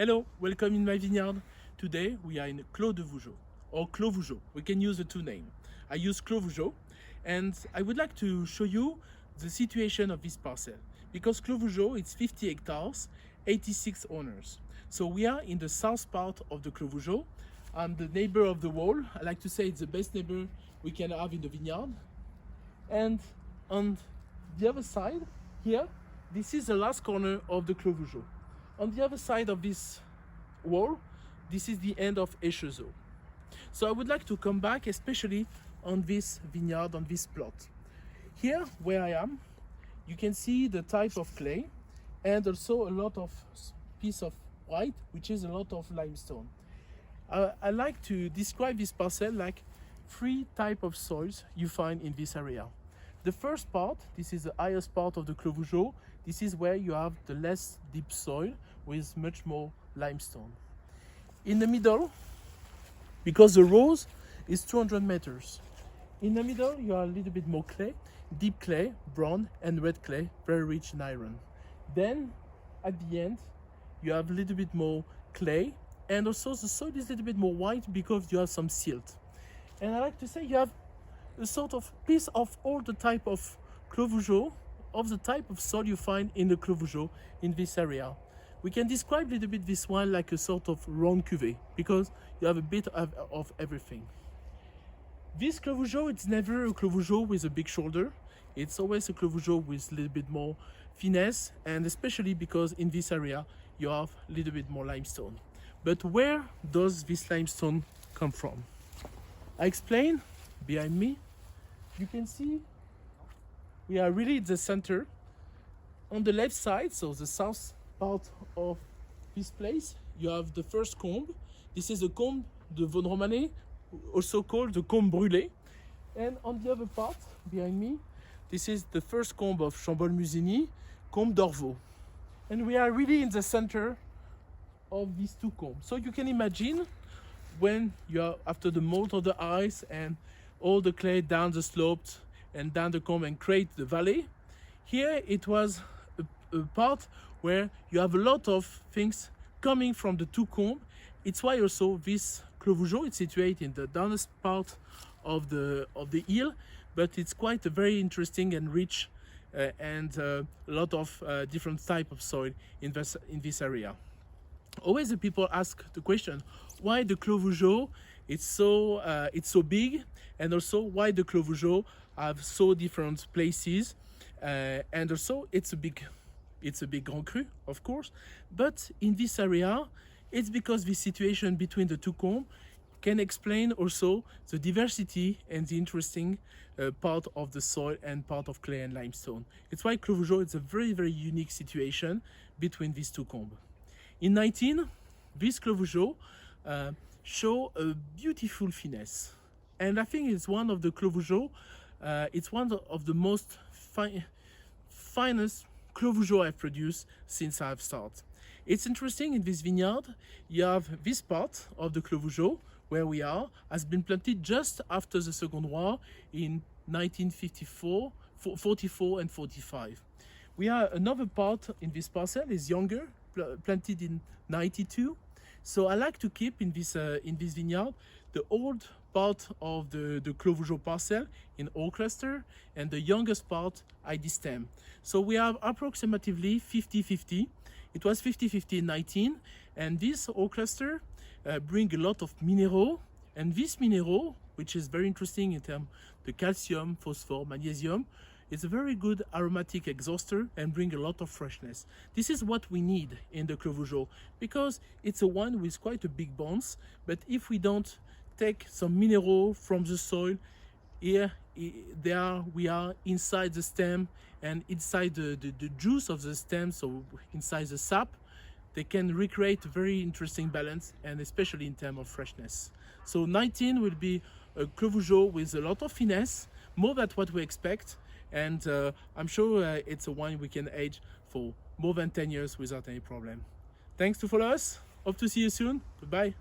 Hello, welcome in my vineyard. Today we are in Clos de Vougeot or Clos Vougeot. We can use the two names. I use Clos Vougeot and I would like to show you the situation of this parcel because Clos Vougeot is 50 hectares, 86 owners. So we are in the south part of the Clos Vougeot. I'm the neighbor of the wall. I like to say it's the best neighbor we can have in the vineyard. And on the other side here, this is the last corner of the Clos Vougeot. On the other side of this wall, this is the end of Echezeaux. So I would like to come back especially on this vineyard, on this plot. Here where I am, you can see the type of clay and also a lot of piece of white, which is a lot of limestone. I like to describe this parcel like three types of soils you find in this area. The first part, this is the highest part of the Clos Vougeot. This is where you have the less deep soil with much more limestone. In the middle, because the rows is 200 meters, in the middle you have a little bit more clay, deep clay, brown and red clay, very rich in iron. Then at the end you have a little bit more clay and also the soil is a little bit more white because you have some silt. And I like to say you have a sort of piece of all the type of Clos Vougeot, of the type of soil you find in the Clos Vougeot in this area. We can describe a little bit this one like a sort of round cuvée because you have a bit of everything. This Clos Vougeot, it's never a Clos Vougeot with a big shoulder. It's always a Clos Vougeot with a little bit more finesse, and especially because in this area you have a little bit more limestone. But where does this limestone come from? I explain. Behind me you can see we are really at the center. On the left side, so the south part of this place, you have the first combe. This is the combe de Vaudremannais, also called the combe brûlé. And on the other part, behind me, this is the first combe of Chambolle-Musigny, combe d'Orvaux. And we are really in the center of these two combes. So you can imagine when you are after the molt of the ice and all the clay down the slopes and down the combe and create the valley. Here it was a part where you have a lot of things coming from the two combes. It's why also this Clos Vougeot is situated in the downest part of the hill, but it's quite a very interesting and rich and a lot of different type of soil in this area. Always the people ask the question, why the Clos Vougeot it's so big, and also why the Clos Vougeot have so different places, and also it's a big Grand Cru, of course, but in this area it's because the situation between the two combes can explain also the diversity and the interesting part of the soil and part of clay and limestone. It's why Clos Vougeot is a very, very unique situation between these two combes. In 19, this Clos Vougeot show a beautiful finesse, and I think it's one of the Clos Vougeot, it's one of the most finest Clos Vougeot I've produced since I've started. It's interesting, in this vineyard you have this part of the Clos Vougeot where we are has been planted just after the Second War in 1954, 44 and 45. We have another part in this parcel is younger, planted in 92. So I like to keep in this vineyard the old part of the Clos Vougeot parcel in old cluster and the youngest part ID stem. So we have approximately 50-50. It was 50-50 in 19, and this old cluster bring a lot of mineral, and this mineral, which is very interesting in terms of the calcium, phosphor, magnesium, it's a very good aromatic exhauster and bring a lot of freshness. This is what we need in the Clos Vougeot because it's a wine with quite a big bounce, but if we don't take some mineral from the soil, here we are inside the stem and inside the juice of the stem, so inside the sap, they can recreate a very interesting balance, and especially in terms of freshness. So 19 will be a Clos Vougeot with a lot of finesse, more than what we expect, and I'm sure it's a wine we can age for more than 10 years without any problem. Thanks to follow us. Hope to see you soon. Goodbye.